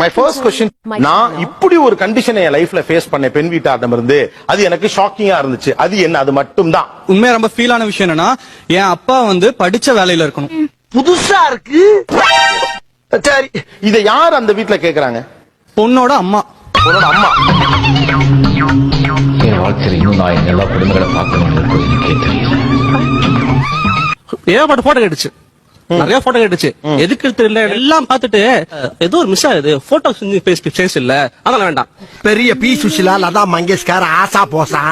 My first question, நான் இப்படி ஒரு கண்டிஷனை என் லைஃப்ல ஃபேஸ் பண்ண பெண் வீட்டாரிடம் இருந்து அது எனக்கு ஷாக்கிங்கா இருந்துச்சு. அது என்ன? அது மட்டும் தான். உண்மையா ரொம்ப ஃபீல் ஆன விஷயம் என்னன்னா, என் அப்பா வந்து படிச்ச வேலையில இருக்கணும். புதுசா இருக்கு. சரி, இத யார் அந்த வீட்ல கேக்குறாங்க? பொண்ணோட அம்மா. உன்னோட அம்மா. என் வாழ்க்கையில் இன்னும் நான் எல்லா குடும்பங்களை பார்க்கணும்னு எனக்கே தெரியல. ஏகப்பட்ட போட்டோ கேட்டுச்சு, நிறைய போட்டோ கேட்டுச்சு. எதுக்கு தெரியல, எல்லாம் பார்த்துட்டு ஏதோ ஒரு மிஸ் ஆகுது. போட்டோ ஃபேஸ் இல்ல, அதெல்லாம் வேண்டாம். பெரிய பி சுஷிலா, லதா மங்கேஷ்கர், ஆசா போசா.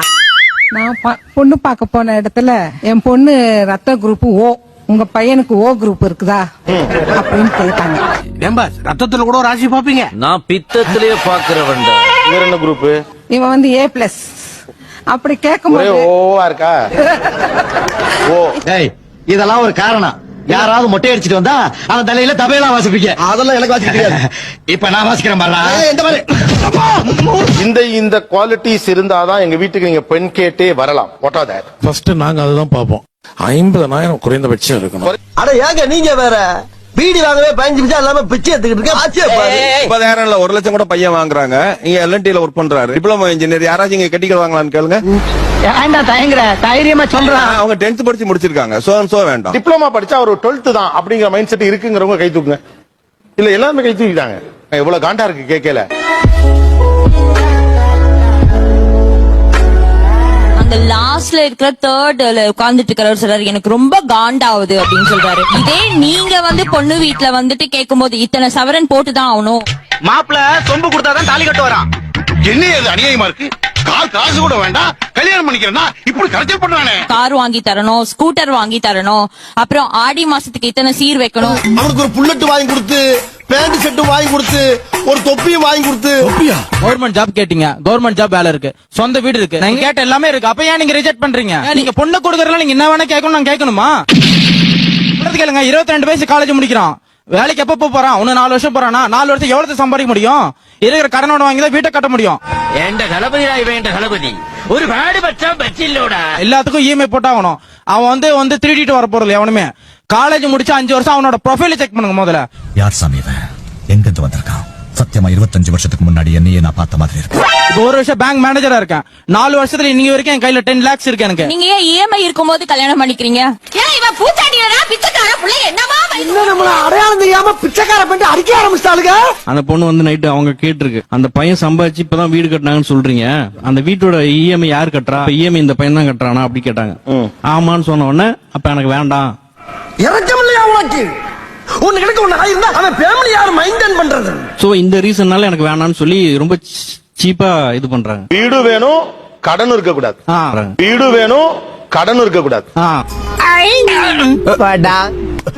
நான் பொண்ணு பார்க்க போன இடத்துல என் பொண்ணு ரத்த குரூப் ஓ, உங்க பையனுக்கு ஓ குரூப் இருக்குதா அப்படின்னு கேட்டாங்க. ஏம்பா ரத்தத்துல கூட ராசி பாப்பீங்க? நான் பித்தத்திலேயே பாக்குறவன். வேற என்ன குரூப்? இவன் வந்து A+. அப்படி ஒரே கேட்கும்போது ஓவா இருக்கா? ஓ, இதெல்லாம் ஒரு காரணம். யாராவது மொட்டை அடிச்சிட்டு வந்தா அந்த தலையில தபையெல்லாம் வாசிப்பீங்க. அதெல்லாம் எனக்கு வாசிக்க தெரியாது. இப்ப நான் வாசிக்கிறேன் பாரு. இந்த குவாலிட்டிஸ் இருந்தாதான் எங்க வீட்டுக்கு நீங்க பெண் கேட்டே வரலாம். What are that? ஃபர்ஸ்ட் நாங்க அதுதான் பாப்போம். 50,000 குறைந்தபட்சம் இருக்கணும். அட ஏங்க நீங்க வேற பீடி வாங்கவே 15 நிமிஷம் இல்லாம பிச்சை எடுத்துக்கிட்டு இருக்க. ஆச்சே பாரு. 30,000 இல்ல 1 லட்சம் கூட பையன் வாங்குறாங்க. இங்க LNT ல ஒர்க் பண்றாரு, டிப்ளமோ இன்ஜினியர். யாராச்சும் இங்க கெட்டிக்கல் வாங்கலாம்னு கேளுங்க. ஏன்டா தயங்குற? தைரியமா சொல்றான். அவங்க 10th படிச்சு முடிச்சிருக்காங்க. சோ வேண்டாம். டிப்ளமா படிச்சா ஒரு 12th தான் அப்படிங்கிற மைண்ட் செட் இருக்குங்கிறவங்க கை தூக்குங்க. இல்ல எல்லாருமே கை தூக்கிட்டாங்க. எவ்வளவு காண்டா இருக்கு கேட்கல. அந்த லாஸ்ட்ல இருக்கிற தேர்ட்ல உட்கார்ந்துட்டு இருக்கிறவர் சொல்றாரு, எனக்கு ரொம்ப காண்டாவுது அப்படின்னு சொல்றாரு. இதே நீங்க வந்து பொண்ணு வீட்டுல வந்துட்டு கேட்கும் போது இத்தனை சவரன் போட்டுதான் ஆகணும், மாப்பிள்ள சொம்பு கொடுத்தாதான் தாலி கட்டு வரான். என்ன இது அநியாயமா இருக்கு? காசு கூட வேண்டாம், கல்யாணம் பண்ணிக்கிறேன்னா இப்படி கரெக்ட் பண்ணுவானே. கார் வாங்கி தரணும், ஸ்கூட்டர் வாங்கி தரணும், அப்புறம் ஆடி மாசத்துக்கு இத்தனை சீர் வைக்கணும். அவனுக்கு ஒரு புல்லட் வாங்கி கொடுத்து, பேண்ட் செட் வாங்கி கொடுத்து, ஒரு தொப்பியும் வாங்கி கொடுத்து. கவர்மெண்ட் ஜாப் கேட்டீங்க, கவர்மெண்ட் ஜாப் வேலை இருக்கு, சொந்த வீடு இருக்கு, நீங்க கேட்ட எல்லாமே இருக்கு. அப்ப ஏன் நீங்க ரிஜெக்ட் பண்றீங்க? நீங்க பொண்ணு கொடுக்கறதுல நீங்க என்ன வேணா கேட்கணும், நான் கேட்கணுமா? கேளுங்க. 22 வயசு காலேஜ் முடிக்கிறான், வேலைக்கு எப்ப போறான்? இன்னும் 4 வருஷம் போறானா? 4 வருஷம் எவ்வளவு சம்பாதிக்க முடியும்? இருக்கிற கடனோட வாங்கி தான் வீட்டை கட்ட முடியும். தளபதி ஒரு பாடு பச்சா பச்சில்லோடா. எல்லாத்துக்கும் இஎம்ஐ போட்டாகணும். அவன் வந்து திருடிட்டு வர போறது எவனுமே. காலேஜ் முடிச்சு 5 வருஷம் அவனோட ப்ரொஃபைல செக் பண்ணுங்க முதல்ல. யார் சாமி இவன்? எங்க இருந்து வந்திருக்கான்? சத்தியமா 25 வருஷத்துக்கு முன்னாடி என்னையே நான் பார்த்த மாதிரி இருக்கு. இப்போ 1 வருஷம் பேங்க் மேனேஜரா இருக்கேன். 4 வருஷத்துல இன்னைக்கு வரைக்கும் என் கையில 10 lakhs இருக்கு எனக்கு. நீங்க ஏன் இஎம்ஐ இருக்கும்போது கல்யாணம் பண்ணிக்கிறீங்க? ஏன் இவன் பூச்சாடினா பிச்சைக்கார புள்ள என்னமா? இன்னும் நம்மள அடையாளம் தெரியாம பிச்சைக்கார பண்ணி அடிக்க ஆரம்பிச்சிட்டாளுங்க. அந்த பொண்ணு வந்து நைட்டு அவங்க கேட்டிருக்கு, அந்த பையன் சம்பாதிச்சு இப்பதான் வீடு கட்டினாங்கன்னு சொல்றீங்க, அந்த வீட்டோட இஎம்ஐ யார் கட்டுறா? இஎம்ஐ இந்த பையன் தான் கட்டுறானா அப்படி கேட்டாங்க. ஆமான்னு சொன்ன உடனே அப்ப எனக்கு வேண்டாம். இறக்கம் இல்லையா உனக்கு? ஒண்ணு கிடக்க ஒண்ணு ஆயிருந்தா அவன் ஃபேமிலி யாரு மெயின்டைன் பண்றது? சோ இந்த ரீசன்னால எனக்கு வேண்டாம்னு சொல்லி ரொம்ப சீப்பா இது பண்றாங்க. வீடு வேணும், கடன் இருக்க கூடாது. வீடு வேணும், கடன் இருக்க கூடாது.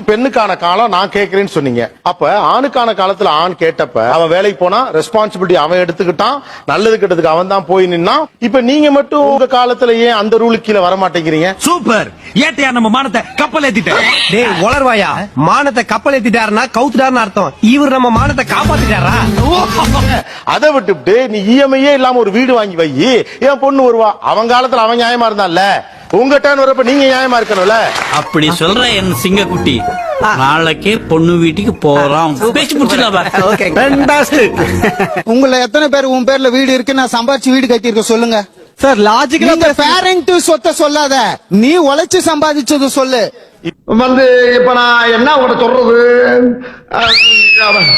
பெண்ணுக்கான காலம் நான் கேட்கிறேன்னு சொன்னீங்க. அப்ப ஆணுக்கான காலத்துல ஆண் கேட்டப்ப அவன் வேலைக்கு போனா ரெஸ்பான்சிபிலிட்டி அவன் எடுத்துக்கிட்டான், நல்லது கெட்டதுக்கு அவன் தான் போய் நின்னா. இப்ப நீங்க மட்டும் உங்க காலத்துல ஏன் அந்த ரூலுக்கு கீழே வர மாட்டேங்கிறீங்க? சூப்பர். ஏட்டையா நம்ம மானத்தை கப்பல் ஏத்திட்டார். டேய் வளர்வாயா, மானத்தை கப்பல் ஏத்திட்டாருன்னா கவுத்துட்டாருன்னு அர்த்தம். இவர் நம்ம மானத்தை காப்பாத்திட்டாரா? அதை விட்டுவிட்டு நீ இஎம்ஐயே இல்லாம ஒரு வீடு வாங்கி வை, ஏன் பொண்ணு வருவா? அவன் காலத்துல அவன் நியாயமா இருந்தான்ல, உங்க டர்ன் வரப்ப நீங்க நியாயமா இருக்கணும்ல. அப்படி சொல்ற என் சிங்கக்குட்டி, நாளைக்கே பொண்ணு வீட்டுக்கு போறோம். பேச்சு முடிச்சிடலாம். உங்களை எத்தனை பேர் உன் பேர்ல வீடு இருக்கு, நான் சம்பாதிச்சு வீடு கட்டியிருக்க சொல்லுங்க சார். லாஜிக்கலா பேரண்ட் சொத்தை சொல்லாத, நீ உழைச்சு சம்பாதிச்சது சொல்லு. வந்து இப்ப நான் என்ன உங்கள்ட்ட சொல்றது?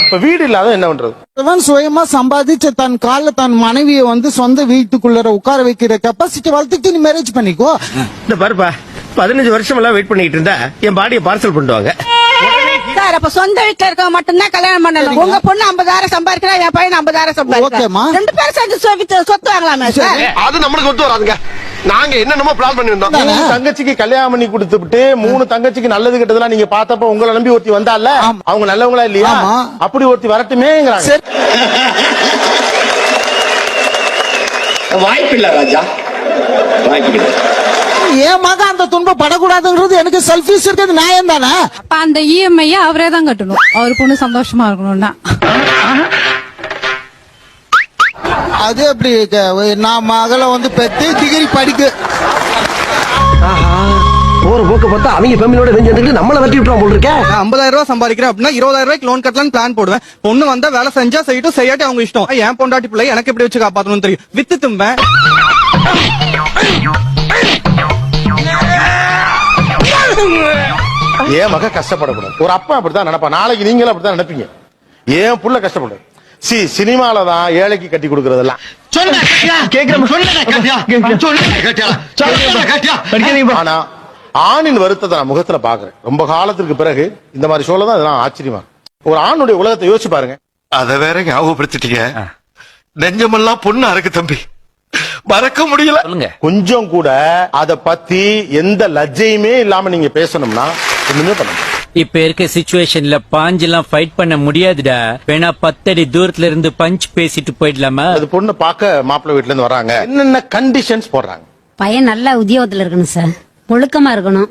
இப்ப வீடு இல்லாத என்ன பண்றது? சுயமா சம்பாதிச்ச தன் கால தன் மனைவியை வந்து சொந்த வீட்டுக்குள்ள உட்கார வைக்கிற கெப்பாசிட்டி வளர்த்துட்டு நீ மேரேஜ் பண்ணிக்கோ. இந்த பாருப்பா, 15 வருஷம் எல்லாம் வெயிட் பண்ணிட்டு இருந்தா என் பாடியை பார்சல் பண்ணுவாங்க சார். அப்ப சொந்த வீட்டுல இருக்க மட்டும்தான் கல்யாணம் பண்ணணும். உங்க பொண்ணு 50,000 சம்பாதிக்கிறா, என் பையன் 50,000 சம்பாதிக்கிறா. 2 பேரும் சேர்ந்து சொத்து வாங்கலாமே சார்? அது நம்மளுக்கு ஒத்து வராதுங்க. நாங்க என்னென்னமோ பிளான் பண்ணி இருந்தோம். தங்கச்சிக்கு கல்யாணம் பண்ணி கொடுத்துட்டு 3 தங்கச்சிக்கு நல்லது கெட்டதெல்லாம் நீங்க பார்த்தப்ப உங்களை நம்பி ஒருத்தி வந்தால, அவங்க நல்லவங்களா இல்லையா? அப்படி ஒருத்தி வரட்டுமேங்கிறாங்க. வாய்ப்பில்லை ராஜா, வாய்ப்பில்லை. என் மகன் அந்த துன்பம் படக்கூடாதுங்கிறது எனக்கு செல்ஃபிஷ் இருக்கிறது நியாயம் தானே? அப்ப அந்த இஎம்ஐ அவரே தான் கட்டணும், அவர் பொண்ணு சந்தோஷமா இருக்கணும்னா. அது எப்படி? நான் மகளை வந்து பெற்று டிகிரி படிக்க போற போக்க பார்த்தா அவங்க ஃபேமிலியோட வெஞ்சு நம்மள வெட்டி விட்டுறோம் போல இருக்க. 50,000 ரூபாய் சம்பாதிக்கிறேன் அப்படின்னா 20,000 ரூபாய்க்கு லோன் கட்டலாம்னு பிளான் போடுவேன். பொண்ணு வந்தா வேலை செஞ்சா செய்யட்டும், செய்யாட்டி அவங்க இஷ்டம். என் பொண்டாட்டி பிள்ளை எனக்கு எப்படி வச்சு காப்பாத்தணும்னு தெரியும். வித்து தும்பேன். ஏன் மக கஷ்டப்படக்கூடாது. ஒரு அப்பா அப்படித்தான் நினைப்பா. நாளைக்கு நீங்களும் அப்படித்தான் நினைப்பீங்க. ஏன் புள்ள கஷ்டப்படும். சினிமால தான் ஏழைக்கு கட்டி கொடுக்கறதெல்லாம். ஆனா ஆணின் வருத்தத்தை நான் முகத்துல பாக்குறேன். ரொம்ப காலத்திற்கு பிறகு இந்த மாதிரி சொல்லதான் இதெல்லாம் ஆச்சரியமா. ஒரு ஆணுடைய உலகத்தை யோசிச்சு பாருங்க. அத வேற ஞாபகப்படுத்திட்டீங்க. நெஞ்சமெல்லாம் பொண்ணா இருக்கு தம்பி, மறக்க முடியல. கொஞ்சம் கூட அத பத்தி எந்த லஜ்ஜையுமே இல்லாம நீங்க பேசணும்னா ஒண்ணுமே பண்ண முடியாது. இப்ப இருக்க சிச்சுவேஷன்ல பாஞ்செல்லாம் ஃபைட் பண்ண முடியாதுடா. வேணா 10 அடி தூரத்துல இருந்து பஞ்ச் பேசிட்டு போயிடலாமா? அது பொண்ணு பார்க்க மாப்பிள்ளை வீட்டுல இருந்து வராங்க, என்னென்ன கண்டிஷன்ஸ் போடுறாங்க. பையன் நல்ல உத்தியோகத்துல இருக்கணும் சார், ஒழுக்கமா இருக்கணும்,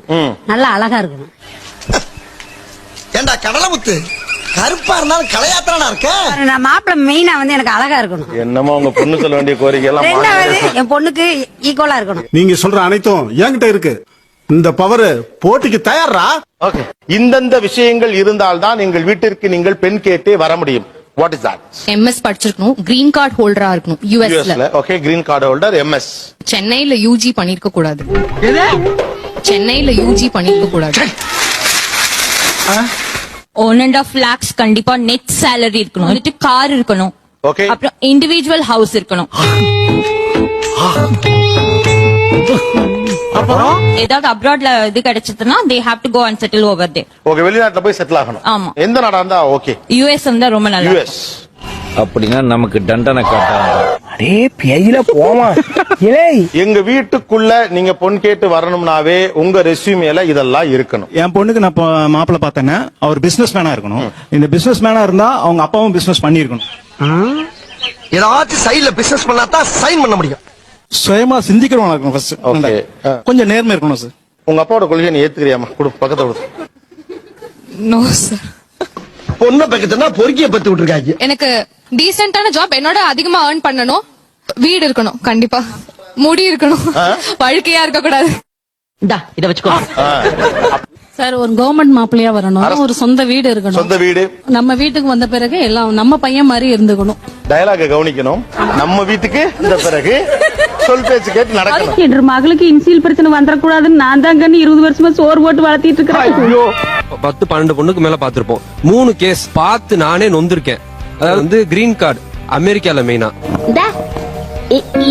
நல்லா அழகா இருக்கணும். ஏண்டா கடலமுத்து கருப்பா இருந்தாலும் கலையாத்திரனா இருக்க. நான் மாப்பிள்ளை மெயினா வந்து எனக்கு அழகா இருக்கணும். என்னமோ உங்க பொண்ணு சொல்ல வேண்டிய கோரிக்கை எல்லாம் ரெண்டாவது என் பொண்ணுக்கு ஈக்குவலா இருக்கணும். நீங்க சொல்ற அனைத்தும் என்கிட்ட இருக்கு. இந்த பவர் போட்டிக்கு தயாரா? ஓகே, இந்தந்த விஷயங்கள் இருந்தால்தான் எங்கள் வீட்டிற்கு நீங்கள் பெண் கேட்டே வர முடியும். What is that? எம்எஸ் படிச்சிருக்கணும், கிரீன் கார்டு ஹோல்டரா இருக்கணும் யுஎஸ்ல. Okay, green card holder, MS. சென்னையில யூஜி பண்ணிருக்க கூடாது. சென்னையில யூஜி பண்ணிருக்க கூடாது. 1.5 lakhs கண்டிப்பா நெட் சேலரி இருக்கணும். வந்துட்டு கார் இருக்கணும். ஓகே, அப்புறம் இண்டிவிஜுவல் ஹவுஸ் இருக்கணும். அப்புறம் ஏதாவது அப்ராட்ல இது கிடைச்சதுன்னா they have to go and settle over there. Okay, வெளிநாட்டுல போய் செட்டில் ஆகணும். ஆமா. எந்த நாடா இருந்தா ஓகே? யுஎஸ் இருந்தா ரொம்ப நல்லா. யுஎஸ். அப்படின்னா நமக்கு தண்டனை காட்டாங்க. அடே பேயில போமா. எங்க வீட்டுக்குள்ள நீங்க பொன் கேட்டு வரணும்னாவே உங்க ரெஸ்யூமேல இதெல்லாம் இருக்கணும். என் பொண்ணுக்கு நான் மாப்பிள்ளை பார்த்தேன்னா அவர் பிசினஸ் மேனா இருக்கணும். இந்த பிசினஸ் மேனா இருந்தா அவங்க அப்பாவும் பிசினஸ் பண்ணி இருக்கணும். ஏதாச்சும் சைடுல பிசினஸ் பண்ணாதான் சைன் பண்ண முடியும். சுயமா சிந்திக்கிறவங்க இருக்கணும் ஃபர்ஸ்ட். ஓகே, கொஞ்சம் நேர்மை இருக்கணும் சார். உங்க அப்பாவோட கொள்கையை நீ ஏத்துக்கிறியாமா? கொடு, பக்கத்துல கொடு. No sir. பொண்ணை பக்கத்துனா பொறுக்கிய பத்து விட்டுருக்காங்க. எனக்கு டீசென்டான ஜாப், என்னோட அதிகமா earn பண்ணணும், வீடு இருக்கணும், கண்டிப்பா முடி இருக்கணும், பழுக்கையா இருக்க கூடாது. இத வச்சுக்கோ சார் ஒரு கவர்மெண்ட் மாப்பிள்ளையா வரணும், ஒரு சொந்த வீடு இருக்கணும். சொந்த வீடு. நம்ம வீட்டுக்கு வந்த பிறகு எல்லாம் நம்ம பையன் மாதிரி இருந்துக்கணும். டயலாக கவனிக்கணும். நம்ம வீட்டுக்கு இந்த பிறகு சொல் பேச்சு கேட்டு நடக்கணும். என்ற மகளுக்கு இன்சியல் பிரச்சனை வந்துடக்கூடாதுன்னு நான் தாங்க 20 வருஷமா சோறு போட்டு வளர்த்திட்டு இருக்கிறேன். 10-12 பொண்ணுக்கு மேல பாத்திருப்போம். 3 கேஸ் பார்த்து நானே நொந்திருக்கேன். அதாவது வந்து கிரீன் கார்டு அமெரிக்கால மெயினா.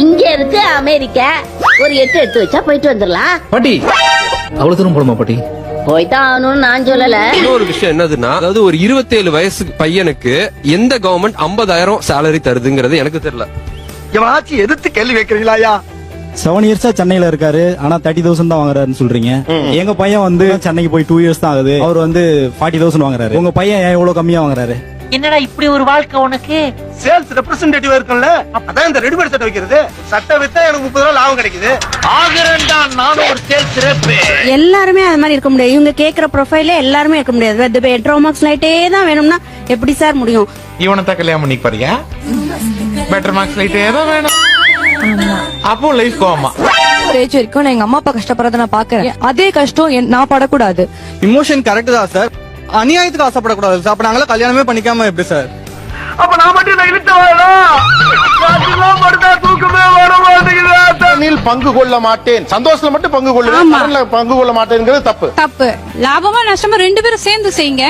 இங்க இருக்கு அமெரிக்கா, ஒரு 8 எடுத்து வச்சா போயிட்டு வந்துடலாம். பாட்டி அவ்வளவு தூரம் போடுமா பாட்டி? போய்தான் ஆகணும்னு நான் சொல்லல. இன்னொரு விஷயம் என்னதுன்னா, அதாவது ஒரு 27 வயசு பையனுக்கு எந்த கவர்மெண்ட் 50,000 சேலரி தருதுங்கிறது எனக்கு தெரியல. எவனாச்சும் எதிர்த்து கேள்வி வைக்கிறீங்களா? 7 இயர்ஸா சென்னையில இருக்காரு, ஆனா 30,000 தான் வாங்குறாருன்னு சொல்றீங்க. எங்க பையன் வந்து சென்னைக்கு போய் 2 இயர்ஸ் தான் ஆகுது, அவர் வந்து 40,000 வாங்குறாரு. உங்க பையன் ஏன் இவ்வளவு கம்மியா வாங்குறாரு? என்னடா இப்படி ஒரு வாழ்க்கை உனக்கு? சேல்ஸ் ரெப்ரசன்டேட்டிவ் இருக்கும்ல, அதான் இந்த ரெடிமேட் சட்டை வைக்கிறது. சட்டை வித்தா எனக்கு 30 ரூபாய் லாபம் கிடைக்குது. ஆகறண்டா நானும் ஒரு சேல்ஸ் ரெப். எல்லாருமே அது மாதிரி இருக்க முடியாது. இவங்க கேக்குற ப்ரொஃபைலே எல்லாருமே இருக்க முடியாது. பெட்ரோமாக்ஸ் லைட்டே தான் வேணும்னா எப்படி சார் முடியும்? இவனை தான் கல்யாணம் பண்ணி பாரியா? பெட்டர் மார்க்ஸ் லைட் ஏதோ வேணும். அப்போ லைஃப் கோமா. ஏஜ் வரைக்கும் நான் எங்க அம்மா அப்பா கஷ்டப்படுறத நான் பாக்குறேன். அதே கஷ்டம் நான் படக்கூடாது. இமோஷன் கரெக்ட் தான் சார், அநியாயத்துக்கு ஆசைப்படக்கூடாது சார். அப்ப நாங்களாம் கல்யாணமே பண்ணிக்காம எப்படி சார்? அப்ப நான் மட்டும் இழுத்து வரலாம். தூக்கமே வர மாட்டேங்குது. பங்கு கொள்ள மாட்டேன், சந்தோஷத்துல மட்டும் பங்கு கொள்ளுவேன், கடன்ல பங்கு கொள்ள மாட்டேங்கிறது தப்பு. தப்பு. லாபமா நஷ்டமா 2 பேரும் சேர்ந்து செய்யுங்க.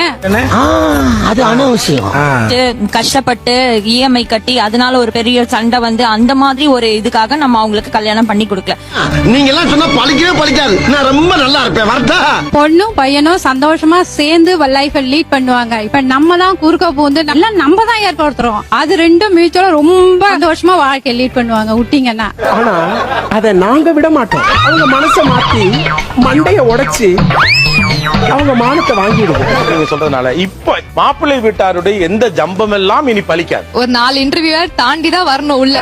அது அனாவசியம். கஷ்டப்பட்டு இஎம்ஐ கட்டி அதனால ஒரு பெரிய சண்டை வந்து அந்த மாதிரி ஒரு இதுக்காக நம்ம அவங்களுக்கு கல்யாணம் பண்ணி கொடுக்கல. நீங்க எல்லாம் சொன்னா பழிக்கவே பழிக்காது. நான் ரொம்ப நல்லா இருப்பேன். வரட்டா? பொண்ணும் பையனும் சந்தோஷமா சேர்ந்து லைஃபை லீட் பண்ணுவாங்க. இப்ப நம்ம தான் குறுக்க போந்து நல்லா நம்ம தான் ஏற்படுத்துறோம். அது ரெண்டும் மியூச்சுவலா ரொம்ப சந்தோஷமா வாழ்க்கை லீட் பண்ணுவாங்க விட்டீங்கன்னா. ஆனா அத நாங்க விட மாட்டோம். அவங்க மனசை மாத்தி மண்டைய உடைச்சு அவங்க மானத்தை வாங்கிடுவோம். நீங்க சொல்றதுனால இப்ப மாப்பிள்ளை வீட்டாருடைய எந்த ஜம்பம் எல்லாம் இனி பலிக்காது. ஒரு 4 இன்டர்வியூ தாண்டி தான் வரணும் உள்ள.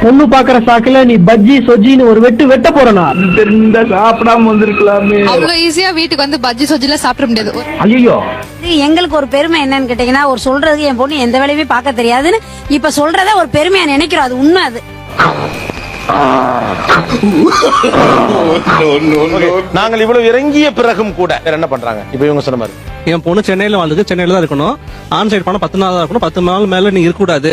பொண்ணு பாக்குற சாக்குல நீ பஜ்ஜி சொஜின்னு ஒரு வெட்ட போறனா? தெரிந்த சாப்பிடாம வந்திருக்கலாமே. அவ்வளவு ஈஸியா வீட்டுக்கு வந்து பஜ்ஜி சொஜில சாப்பிட முடியாது. ஐயோ, எங்களுக்கு ஒரு பெருமை என்னன்னு கேட்டீங்கன்னா, ஒரு சொல்றதுக்கு என் பொண்ணு எந்த வேலையுமே பார்க்க தெரியாதுன்னு இப்ப சொல்றத ஒரு பெருமையா நினைக்கிறோம். அது உண்மை. அது நாங்கள் இவ்வளவு இறங்கிய பிறகும் கூட வேற என்ன பண்றாங்க இப்ப இவங்க சொன்ன மாதிரி என் பொண்ணு சென்னையில வாழ்ந்துக்கு சென்னையில தான் இருக்கணும் ஆன் சைட் பண்ண 10 நாள் தான் இருக்கணும் 10 நாள் மேல நீங்க இருக்க கூடாது